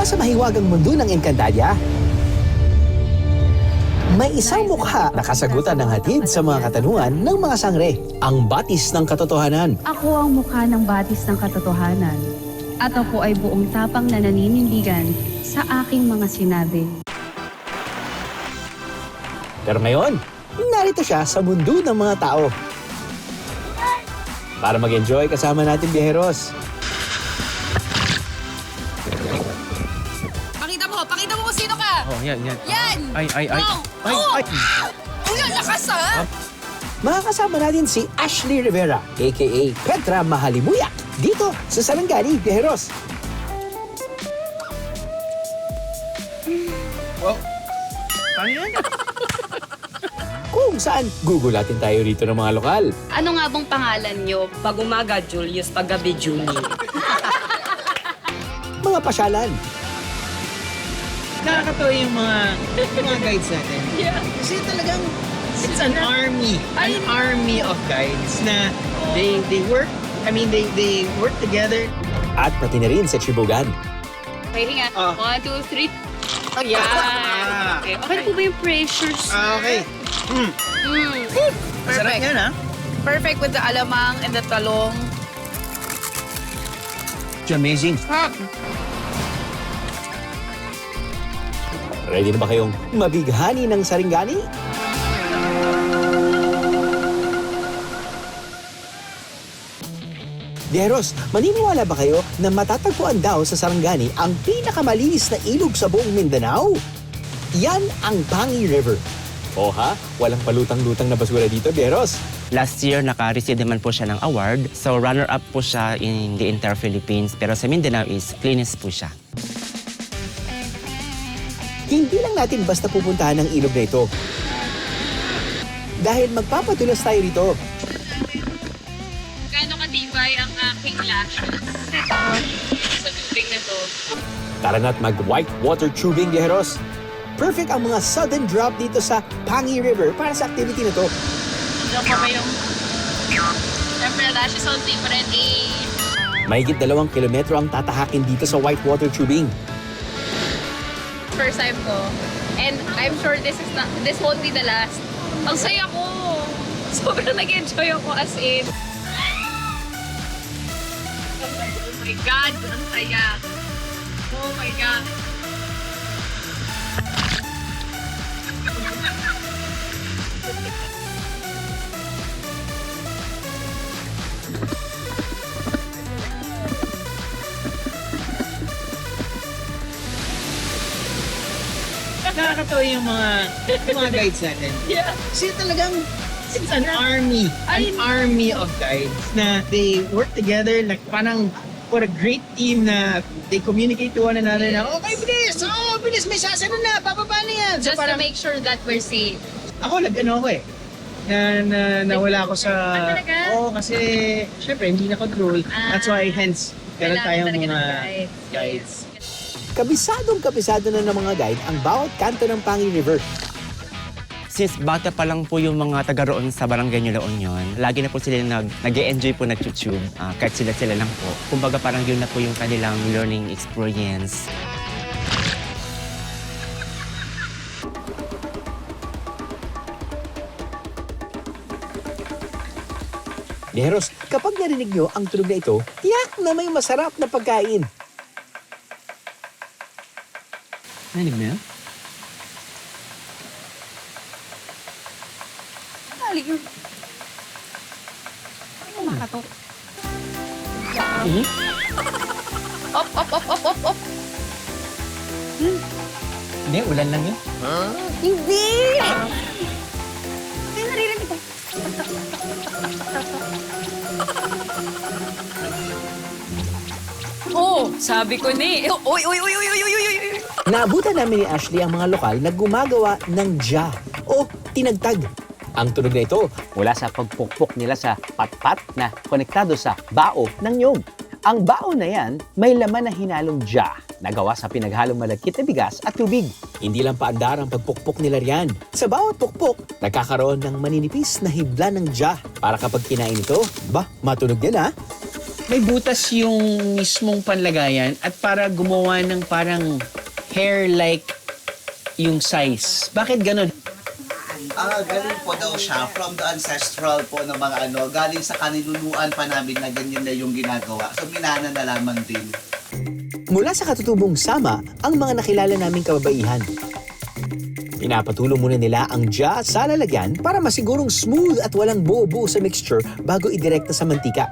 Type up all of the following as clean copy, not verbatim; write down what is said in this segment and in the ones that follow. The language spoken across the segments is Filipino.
Mula sa mahiwagang mundo ng Encantadia, may isang mukha na kasagutan ng hatid sa mga katanungan ng mga sangre. Ang batis ng katotohanan. Ako ang mukha ng batis ng katotohanan. At ako ay buong tapang na naninindigan sa aking mga sinabi. Pero ngayon, narito siya sa mundo ng mga tao. Para mag-enjoy kasama natin, biyeheros. Pakita mo kung sino ka! Oh, yan. Yan! Ay. Wow! Ay. Ang lalakas ha! Makakasama natin si Ashley Rivera, a.k.a. Petra Mahalimuyak, dito sa Sarangani, biyeheros. Wow. Paano yan? Kung saan gugulatin tayo rito ng mga lokal. Ano nga bang pangalan nyo? Pag umaga, Julius. Pag gabi, Junie. Mga pasyalan. Nakakatawa yung mga guides natin. Yeah. Kasi talagang it's an army. An army of guides na they work, they work together. At pati na rin sa Chibugan. Waiting nga. Ah. 1, 2, 3. Ayan. Ah. Okay. Okay po ba yung pressures? Okay. Sarap Perfect. yan, ha? Perfect with the alamang and the talong. It's amazing. Ready na ba kayong mabighani ng Sarangani? Biyeheros, maniniwala ba kayo na matatagpuan daw sa Sarangani ang pinakamalinis na ilog sa buong Mindanao? Yan ang Pangi River. O ha? Walang palutang-lutang na basura dito, Biyeheros. Last year, naka-receive naman po siya ng award. So, runner-up po siya in the entire Philippines. Pero sa Mindanao is cleanest po siya. Hindi lang natin basta pupuntahan ang ilog na ito. Dahil magpapatulos tayo rito. Gaano katibay ang aking lashes sa tubig na to? Tara na't mag-white water tubing, Biyeheros. Perfect ang mga sudden drop dito sa Pangi River para sa activity na to. Diyan pa ba yung... Siyempre, lashes on different age. Mahigit 2 kilometro ang tatahakin dito sa white water tubing. First time ko. And I'm sure this won't be the last. Ang saya ko! Sobrang nag-enjoy ako as in. Oh my God! Ang saya! Oh my God! Nakakatawa yung mga guides natin. Yeah. Kasi talagang it's an army. An army of guides na they work together like parang what a great team na they communicate to one another na, okay, bilis! Oh, bilis! May sasano na! Bababa na yan! So, Just to make sure that we're safe. ako, nag-ano ako eh. Nawala ako sa... talaga? Oo, kasi syempre hindi na control. That's why hence, meron Kailangan tayong talaga ng mga guides. guides. Kabisadong-kabisado na ng mga guide ang bawat kanto ng Pangi River. Since bata pa lang po yung mga taga roon sa Barangay La Union, lagi na po sila nag-e-enjoy po nag-YouTube, kahit sila lang po. Kumbaga parang yun na po yung kanilang learning experience. Biyeheros, kapag narinig nyo ang tunog na ito, tiyak na may masarap na pagkain. Narinig mo yan? Galing yun. Ano makatok? Op. Hindi, ulan lang yun. Hindi! Hindi naririnig ko. Oh, sabi ko ni. Uy! Naabutan namin ni Ashley ang mga lokal na gumagawa ng dya o tinagtag. Ang tunog na ito mula sa pagpukpok nila sa patpat na konektado sa bao ng nyog. Ang bao na yan may laman na hinalong dya na gawa sa pinaghalong malagkit na bigas at tubig. Hindi lang paandar ang pagpukpok nila riyan. Sa bawat pukpok, nagkakaroon ng maninipis na hibla ng dya para kapag kinain ito, matunog yan ha. may butas yung mismong panlagayan at para gumawa ng parang hair-like yung size. Bakit ganun? Galing po daw siya from the ancestral po ng mga galing sa kaninunuan pa namin na ganyan na yung ginagawa. So minana na lamang din. Mula sa katutubong Sama, ang mga nakilala naming kababaihan. Pinapatulo muna nila ang dya sa lalagyan para masigurong smooth at walang buo-buo sa mixture bago idirekta sa mantika.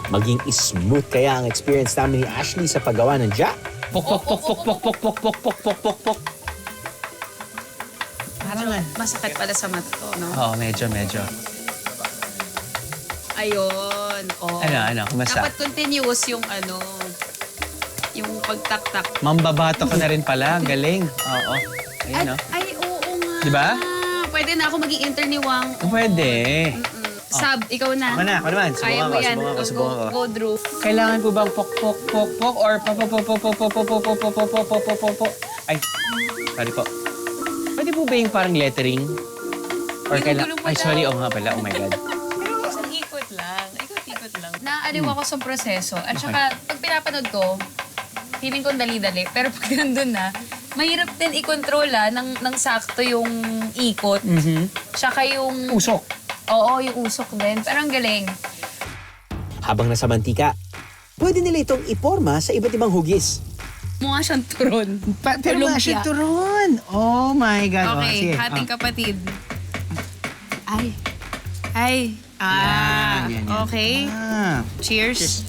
Maging smooth kaya ang experience namin ni Ashley sa paggawa ng dya. Pok, pok, pok, pok, pok, pok, pok, pok, pok, pok, pok, pok. Parang masakit pala sa mata to, no? Oo, medyo. Ayun. Oh. Ano, kumasa? Dapat continuous yung yung pagtak-tak. Mambabato ka na rin pala, ang galing. Oo, ayun no. Ay, oo nga. Di ba? Pwede na ako maging intern ni Wang. Pwede. Sab, ikaw na. Ako naman. Kaya mo yan. Subukan ko. Go, Drew. Kailangan po bang pok pok pok pok or pok pok pok pok pok pok pok pok pok pok pok pok pok pok. Ay, sorry po. Pwede po ba yung parang lettering? Or kailangan... Ay, sorry. Oo nga pala. Oh my God. Isang ikot lang. Ikot lang. Naaliw ako sa proseso. At saka, pag pinapanood ko, feeling ko dali-dali. Pero pag nandun na, mahirap din i-control ng sakto yung ikot. Tsaka yung... Usok. Oo, yung usok din. Pero ang galing. Habang nasa mantika, pwede nila itong iporma sa iba't ibang hugis. Mukha siyang turon. Pero nga siya turon. Oh my God. Okay, hating kapatid. Ay. Yan. Okay. Cheers.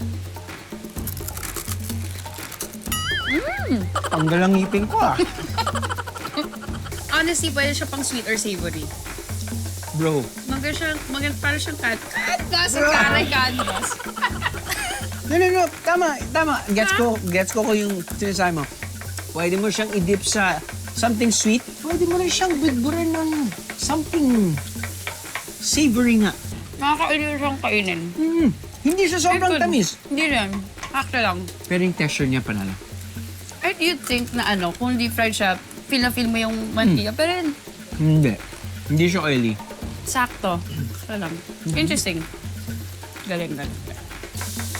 Tanggal ang ngipin ko ah. Honestly, pwede siya pang sweet or savory. Bro. Parang siyang canvas. Canvas. No. Tama. Gets ko yung sinasabi mo. Pwede mo siyang i-dip sa something sweet. Pwede mo rin siyang bidburan ng something savory nga. Nakakainin siyang kainin. Hindi siya sobrang Good. tamis. Hindi rin. Akta lang. Pero yung texture niya panalo. You'd think na kung deep fried siya, feel na feel mo yung mantika. Pero yun, Hindi siya oily. sakto. Akta lang. Interesting. Galing.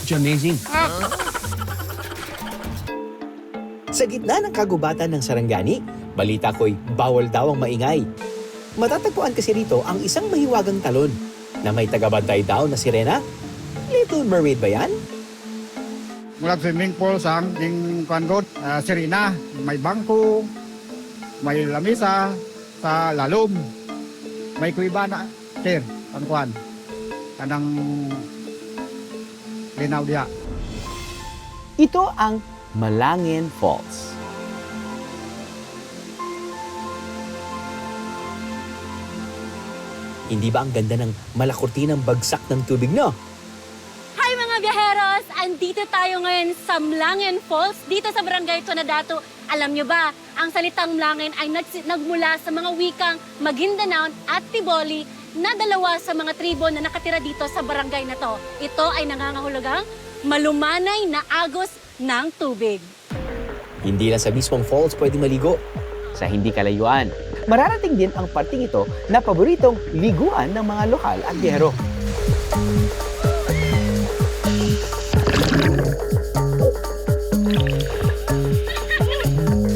It's amazing. Sa gitna ng kagubatan ng Sarangani, balita ko'y bawal daw ang maingay. Matatagpuan kasi rito ang isang mahiwagang talon na may tagabantay daw na sirena. Little Mermaid ba yan? Mula swimming pool sang ding kuanggot sirena, may bangko, may lamisa sa lalom. May kuiba na sir, ang kuan. Kanang linaw diha. Ito ang Malangin Falls. Hindi ba ang ganda ng malakurtinang bagsak ng tubig, no? Hi mga biyaheros! Andito tayo ngayon sa Mlangin Falls, dito sa Barangay Tonadato. Alam nyo ba, ang salitang Mlangin ay nagmula sa mga wikang Maguindanao at Tiboli na dalawa sa mga tribo na nakatira dito sa barangay na to. Ito ay nangangahulugang malumanay na agos ng tubig. Hindi lang sa mismong falls pwede maligo. Sa hindi kalayuan, mararating din ang parting ito na paboritong liguan ng mga lokal at biyahero.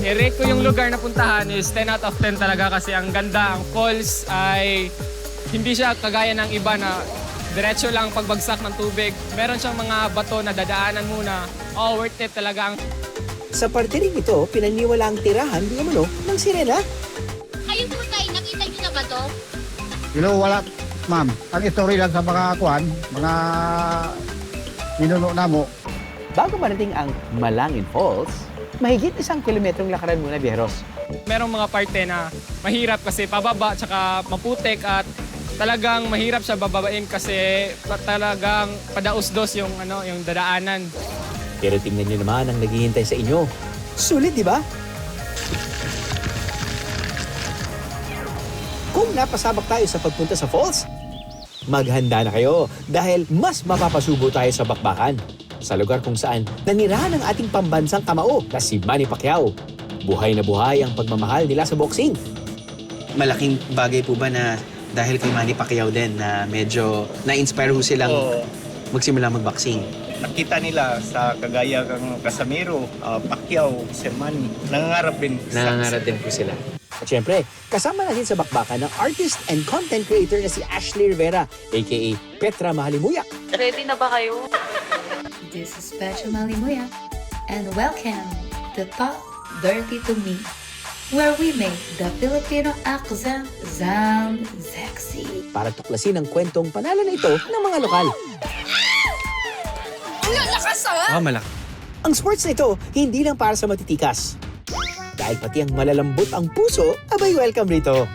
I-rate ko yung lugar na puntahan is 10 out of 10 talaga kasi ang ganda. Ang falls ay hindi siya kagaya ng iba na diretso lang pagbagsak ng tubig. Meron siyang mga bato na dadaanan muna. Oh, worth it talaga. Sa parte rin ito, pinaniwala ang tirahan ng sirena. Kayo po tayo, nakita nyo na ba to? Wala, ma'am. Ang story lang sa mga kuan, mga minuno na mo. Bago marating ang Malangin Falls, mahigit 1 kilometrong lakaran muna, biyeros. Merong mga parte na mahirap kasi pababa tsaka maputik at talagang mahirap siya bababain kasi talagang padausdos yung dadaanan. Pero tingnan niyo naman ang naghihintay sa inyo. Sulit, di ba? Kung napasabak tayo sa pagpunta sa falls, maghanda na kayo dahil mas mapapasubo tayo sa bakbakan. Sa lugar kung saan nanirahan ang ating pambansang kamao na si Manny Pacquiao. Buhay na buhay ang pagmamahal nila sa boxing. Malaking bagay po ba na dahil kay Manny Pacquiao din na medyo na-inspire ho silang magsimula mag-boxing? Nakita nila sa kagaya ng Casimero, Pacquiao, Sermani. Nangangarap din. Nangangarap din po sila. At syempre, kasama natin sa bakbakan ng artist and content creator na si Ashley Rivera, aka Petra Mahalimuyak. Ready na ba kayo? This is Petra Mahalimuyak, and welcome to Talk Dirty to Me, where we make the Filipino accent sound sexy. Para tuklasin ang kwentong panalo na ito ng mga lokal. Lakas ah! Malaki. Ang sports na ito, hindi lang para sa matitikas. Dahil pati ang malalambot ang puso, abay welcome rito.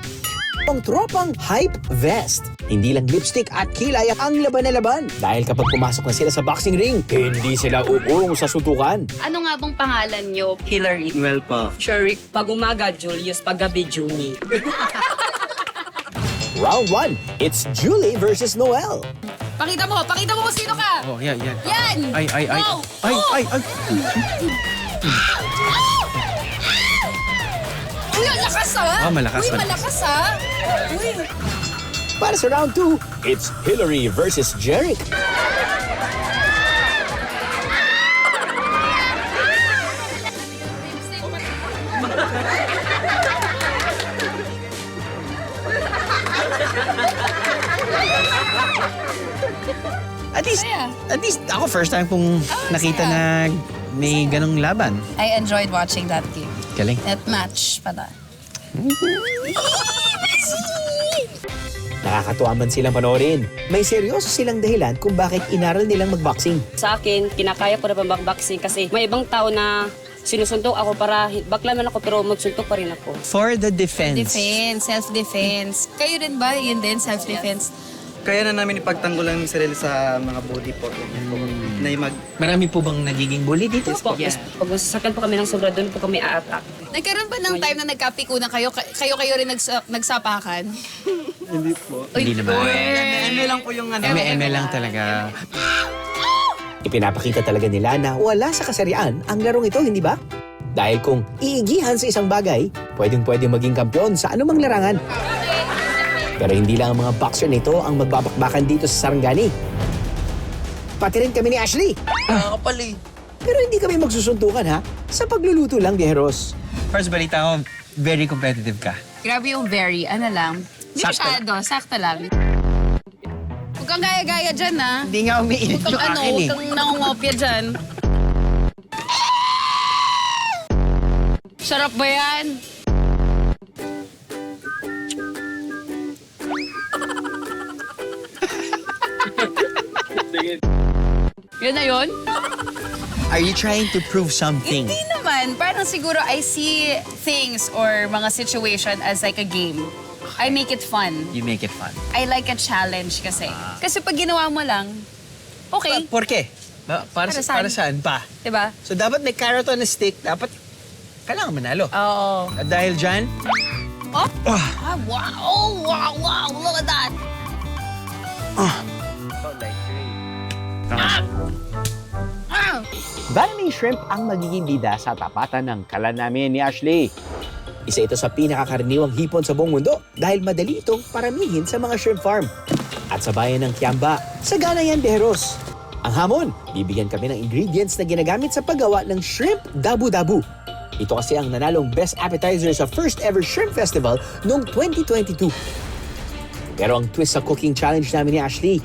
Ang tropang Hype Vest. Hindi lang lipstick at kilay ang laban na laban. Dahil kapag pumasok na sila sa boxing ring, hindi sila uurong sa suntukan. Ano nga bang pangalan nyo? Hillary. Well pa. Sherrick. Pag umaga, Julius. Pag gabi, Juni. Round 1, it's Julie versus Noel. Pakita mo kung sino ka! Oh, yan. Yan! Ay. Wow! Ay. Uy, ang lakas ah! Malakas. Uy, malakas ah! Uy! Para sa round 2, it's Hillary versus Jeric. At least ako first time kong nakita na may ganong laban. I enjoyed watching that game. Galing. That match pala. Nakakatuwa man silang panoorin. May seryoso silang dahilan kung bakit inaral nilang magboxing. Sa akin, kinakaya ko na pang-boxing kasi may ibang tao na sinusuntok ako para bakla man ako pero magsuntok pa rin ako. For the defense. Defense, self-defense. Kayo rin ba? Yun din, self-defense. Kaya na namin ipagtanggulan yung sarili sa mga body po. Na Marami po bang nagiging bully dito? Pag nasasakyan po kami ng sobra, doon po kami a-attack. Nagkaroon ba ng time na nagkapikunan kayo? Kayo rin nagsapakan? Hindi po. Hindi naman. Eme lang po yung ano. Eme lang talaga. Ipinapakita talaga nila na wala sa kasarian ang larong ito, hindi ba? Dahil kung iigihan sa isang bagay, pwedeng maging kampyon sa anumang larangan. Pero hindi lang ang mga boxer nito ang magbabakbakan dito sa Sarangani. Pati rin kami ni Ashley. Nakakapali. Pero hindi kami magsusuntukan ha, sa pagluluto lang, Biheros. First balita ko, very competitive ka. Grabe yung very, ano lang. Hindi masyado, sakto lang. Huwag kang gaya-gaya dyan, ha? Hindi nga umiinit yung akin eh. Huwag kang nangungopya dyan. Sarap ba yan? Yun na yun? Are you trying to prove something? Hindi naman. Parang siguro I see things or mga situation as like a game. I make it fun. You make it fun. I like a challenge kasi. Kasi pag ginawa mo lang, okay. Por qué? Para saan pa? Diba? So dapat may carrot on a stick, dapat kailangan manalo. Oo. At dahil dyan, Oh? Ah, wow! Oh, wow! Look at that! Daming shrimp ang magiging bida sa tapatan ng kalan namin ni Ashley. Isa ito sa pinakakaraniwang hipon sa buong mundo dahil madali itong paramihin sa mga shrimp farm. At sa bayan ng Kiamba, sagana yan, Biheros. Ang hamon, bibigyan kami ng ingredients na ginagamit sa paggawa ng shrimp dabu-dabu. Ito kasi ang nanalong best appetizer sa first ever shrimp festival noong 2022. Pero ang twist sa cooking challenge namin ni Ashley,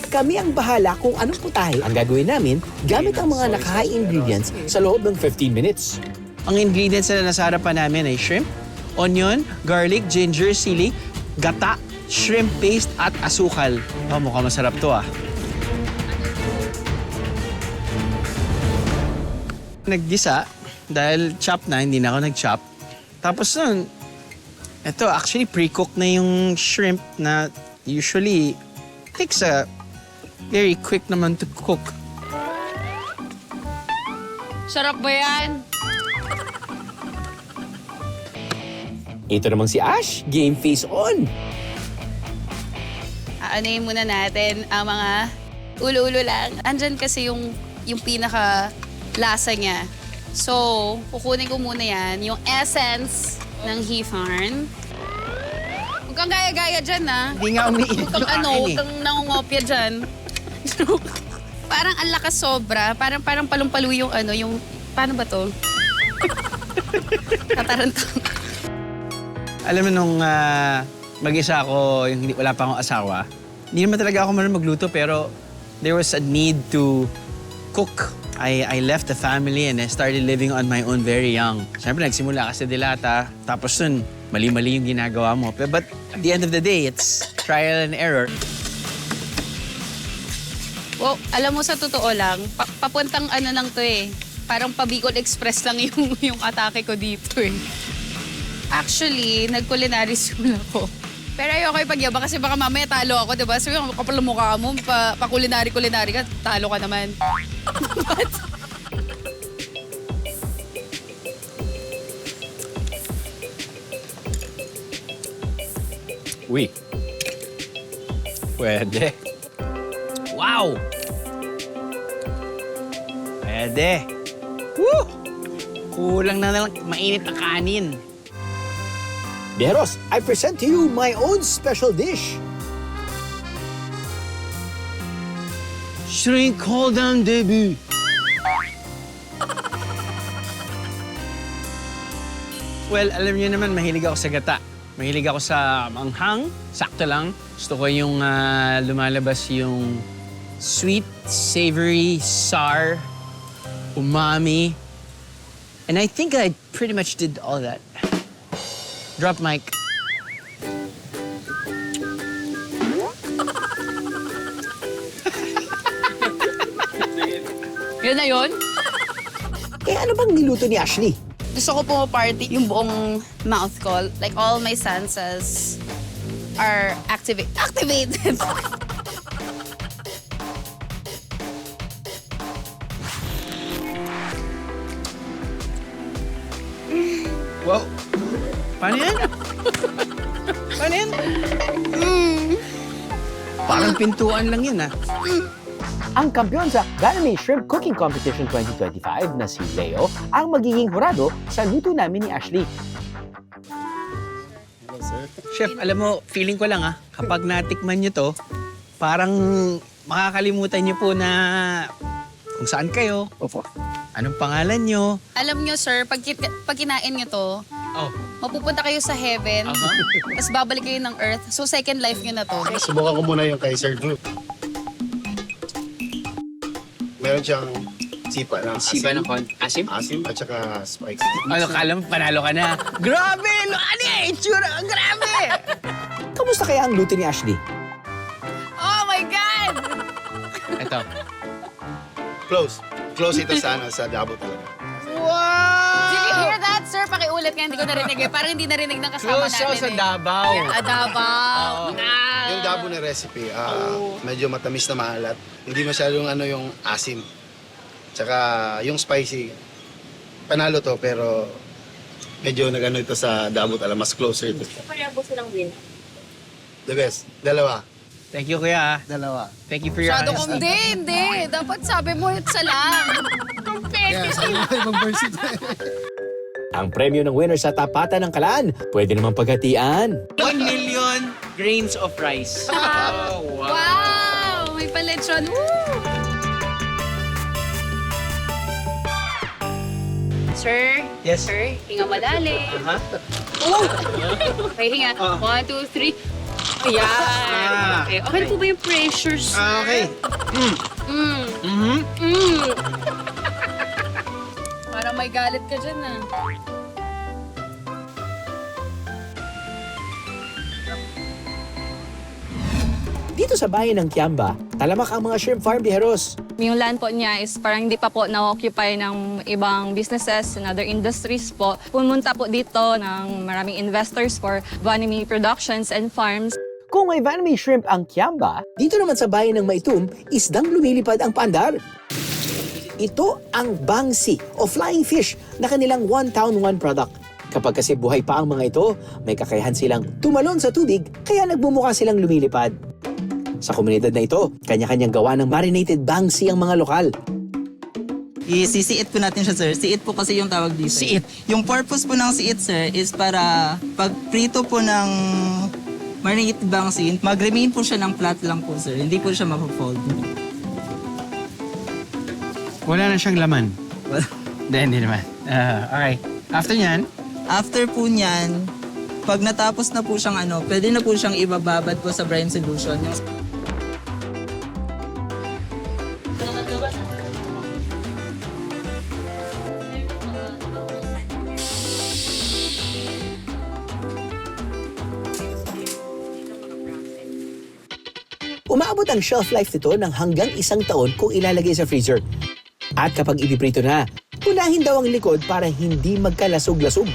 kami ang bahala kung anong putahe ang gagawin namin gamit ang mga naka-high ingredients sa loob ng 15 minutes. ang ingredients na nasa harapan namin ay shrimp, onion, garlic, ginger, sili, gata, shrimp paste at asukal. Oh, mukhang masarap to ah. Naggisa dahil chop na, hindi na ako nag-chop. Tapos nun, ito actually pre-cook na yung shrimp na usually takes a very quick naman to cook. Sarap ba yan? Ito namang si Ash, game face on. Aanayin muna natin ang mga ulo-ulo lang. Andyan kasi yung pinaka lasa niya. So, kukunin ko muna yan, yung essence ng hifan. Huwag kang gaya-gaya dyan, ha? Hindi nga umiinit yung akin Huwag kang nangungopya dyan. Parang ang lakas sobra. Parang palumpalo yung ano, yung... Paano ba to? Tataranta. Alam mo, nung mag-isa ako, wala pa akong asawa, hindi naman talaga ako marunong magluto, pero there was a need to cook. I left the family and I started living on my own very young. Siyempre, nagsimula ka sa Dilata, tapos nun, mali-mali yung ginagawa mo. But at the end of the day, it's trial and error. Well, alam mo, sa totoo lang, papuntang ano lang to eh. Parang pa-Bicol Express lang yung atake ko dito eh. Actually, nag-culinary school ako. Pero ayoko ipagyabang kasi baka mamaya talo ako, diba? Sabi ko, kapal mukha mo, pa-culinary ka, talo ka naman. But... Uy. Pwede. Wow! Pwede. Woo! Kulang na lang mainit na kanin. Viajeros, I present to you my own special dish. Shrink hold down debut. Well, alam niyo naman, mahilig ako sa gata. Mahilig ako sa manghang. Sakto lang. Gusto ko yung lumalabas yung sweet, savory, sour, umami. And I think I pretty much did all that. Drop mic. Yun na yun? Eh ano bang niluto ni Ashley? Gusto ko pumaparty yung buong mouth ko. Like, all my senses are activated. Wow. Paano yan? Paano yan? Parang pintuan lang yun, ah. Ang kampiyon sa Vaname Shrimp Cooking Competition 2025 na si Leo ang magiging hurado sa luto namin ni Ashley. Chef, alam mo, feeling ko lang, kapag natikman nyo to, parang makakalimutan nyo po na kung saan kayo, anong pangalan nyo. Alam nyo, sir, pag kinain nyo to, mapupunta kayo sa heaven, tapos babalik kayo ng earth. So, second life nyo na to. Subukan ko muna yung kay Sir Drew. Meron siyang sipa ng asim. Sipa ng asim? Asim at saka spicy. Ano, kala mo, panalo ka na. Grabe! Ano yung itsura? Grabe! Kamusta kaya ang luto ni Ashley? Oh my God! Ito. Close. Close ito sa Davao talaga. Wow! Did you hear that, sir? Pakiulit nga, hindi ko narinig eh. Parang hindi narinig ng kasama Close natin sa eh. Davao. Davao. Yung Davao na recipe, medyo matamis na maalat. Hindi masyadong yung asim. Tsaka yung spicy, panalo to pero medyo nagano ito sa Davao talaga, mas closer ito. Pareho po silang win. The best. Dalawa. Thank you, kuya. Dalawa. Thank you for your Masyado honesty. kong hindi. Dapat sabi mo, isa lang. Ang premyo ng winner sa Tapatan ng Kalaan, pwede naman paghatian. 1 million grains of rice. Wow! May paletsyon. Woo! Sir? Yes. Sir, hinga madali. Okay, hinga. 1, 2, 3. Ayan. Okay. Okay na po ba yung pressures? Okay. Parang may galit ka dyan ah. Dito sa bayan ng Kiamba, talamak ang mga shrimp farm, Viajeros. Yung land po niya is parang hindi pa po na-occupy ng ibang businesses and other industries po. Pumunta po dito ng maraming investors for Vaname Productions and Farms. Kung may Vaname Shrimp ang Kiamba, dito naman sa bayan ng Maitum, isdang lumilipad ang paandar. Ito ang bangsi o flying fish na kanilang one town, one product. Kapag kasi buhay pa ang mga ito, may kakayahan silang tumalon sa tubig, kaya nagmumukha silang lumilipad. Sa komunidad na ito, kanya-kanyang gawa ng marinated bangsi ang mga lokal. Isisiit po natin siya, sir. Siit po kasi yung tawag dito. Siit? Yung purpose po ng siit, sir, is para pag prito po ng marinated bangsi, mag-remain po siya ng flat lang po, sir. Hindi po siya mapafold. Wala na siyang laman. Hindi naman. Okay. After nyan? After po niyan, pag natapos na po siyang pwede na po siyang ibababad po sa brine solution. Umaabot ang shelf life nito ng hanggang 1 taon kung ilalagay sa freezer. At kapag ipiprito na, unahin daw ang likod para hindi magkalasog-lasog.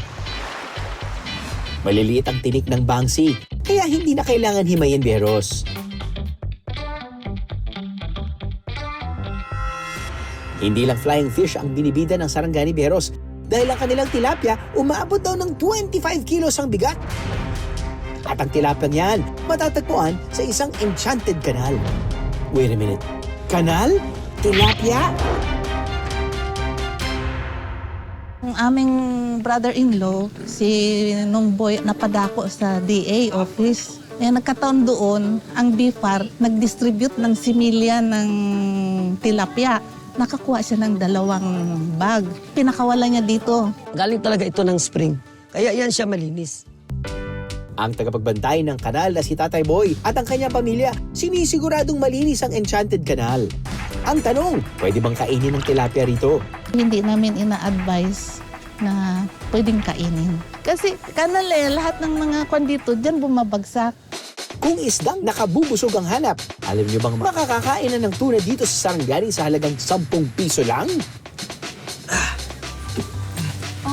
Maliliit ang tinik ng bangsi, kaya hindi na kailangan himayin, biyeros. Hindi lang flying fish ang binibida ng Sarangani, biyeros, dahil ang kanilang tilapia umaabot daw ng 25 kilos ang bigat. At ang tilapia yan, matatagpuan sa isang enchanted canal. Wait a minute. Kanal? Tilapia? Ang aming brother-in-law, si Nongboy, napadako sa DA office. Nagkataon doon, ang BIFAR nag-distribute ng similya ng tilapia. Nakakuha siya ng 2 bag. Pinakawala niya dito. Galing talaga ito ng spring. Kaya yan siya malinis. Ang tagapagbantay ng kanal na si Tatay Boy at ang kanyang pamilya, sinisiguradong malinis ang enchanted canal. Ang tanong, pwede bang kainin ng tilapia rito? Hindi namin ina-advise na pwedeng kainin. Kasi kanal lahat ng mga kwan dito, dyan bumabagsak. Kung isdang nakabubusog ang hanap, alam niyo bang makakakain na ng tuna dito sa Sarangani sa halagang 10 piso lang?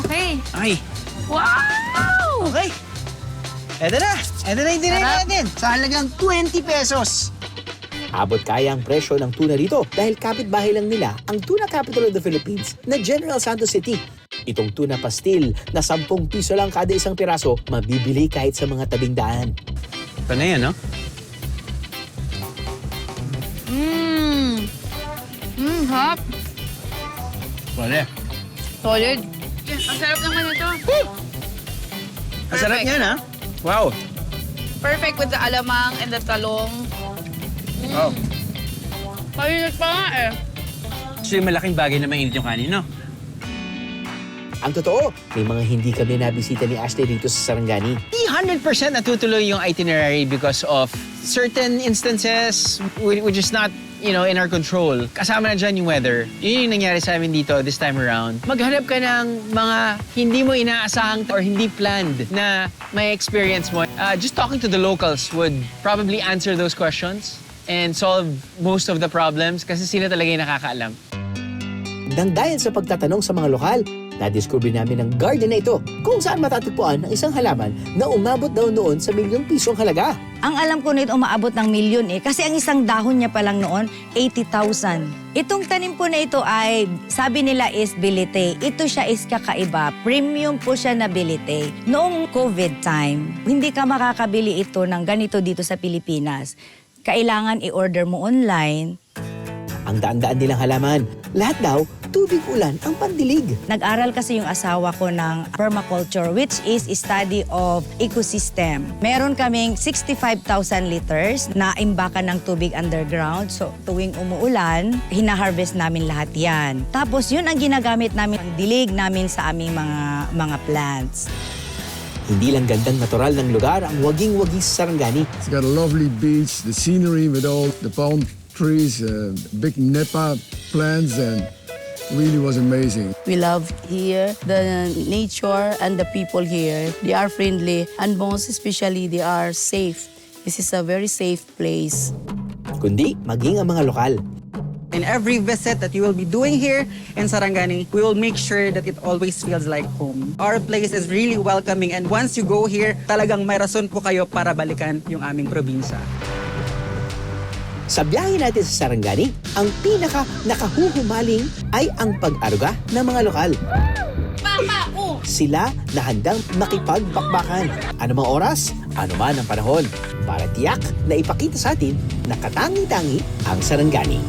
Okay. Ay. Wow! Okay. Eto na yung dinay natin. Sa halagang 20 pesos. Abot kaya ang presyo ng tuna rito dahil kapitbahay lang nila ang tuna capital of the Philippines na General Santos City. Itong tuna pastil na 10 piso lang kada isang piraso, mabibili kahit sa mga tabing daan. Ito na yan, no? Hap. Wala. Solid. Ang sarap naman ito. Ang sarap niyan, ha? Wow. Perfect with the alamang and the talong. Wow. Mahilig pa nga eh. Actually, malaking bagay na mainit yung kanin, no? Ang totoo, may mga hindi kami nabisita ni Ashley dito sa Sarangani. 100% natutuloy yung itinerary because of certain instances which is not, in our control. Kasama na dyan yung weather. Yun yung nangyari sa amin dito this time around. Maghanap ka ng mga hindi mo inaasahang or hindi planned na may experience mo. Just talking to the locals would probably answer those questions and solve most of the problems kasi sila talaga yung nakakaalam. Nang dahil sa pagtatanong sa mga lokal, na-discover namin ang garden na ito kung saan matatagpuan ang isang halaman na umabot daw noon sa milyong pisong halaga. Ang alam ko nito umaabot ng milyon kasi ang isang dahon niya pa lang noon, 80,000. Itong tanim po na ito ay, sabi nila is bilite. Ito siya is kakaiba. Premium po siya na bilite. Noong COVID time, hindi ka makakabili ito ng ganito dito sa Pilipinas. Kailangan i-order mo online. Ang daan-daan nilang halaman, lahat daw tubig ulan ang pandilig. Nag-aral kasi yung asawa ko ng permaculture, which is study of ecosystem. Meron kaming 65,000 liters na imbakan ng tubig underground. So tuwing umuulan, hinaharvest namin lahat yan. Tapos yun ang ginagamit namin, dilig namin sa aming mga plants. Hindi lang gandang natural ng lugar ang waging-wagi sa Sarangani. It's got a lovely beach, the scenery with all the palm trees, big nipa plants, and really was amazing. We love here the nature and the people here. They are friendly and most especially they are safe. This is a very safe place. Kundi maging ang mga lokal. In every visit that you will be doing here in Sarangani, we will make sure that it always feels like home. Our place is really welcoming and once you go here, talagang may rason po kayo para balikan yung aming probinsya. Sa biyahe natin sa Sarangani, ang pinaka-nakahuhumaling ay ang pag-aruga ng mga lokal. Sila na handang makipagbakbakan. Anumang oras, anuman ang panahon. Para tiyak na ipakita sa atin na katangi-tangi ang Sarangani.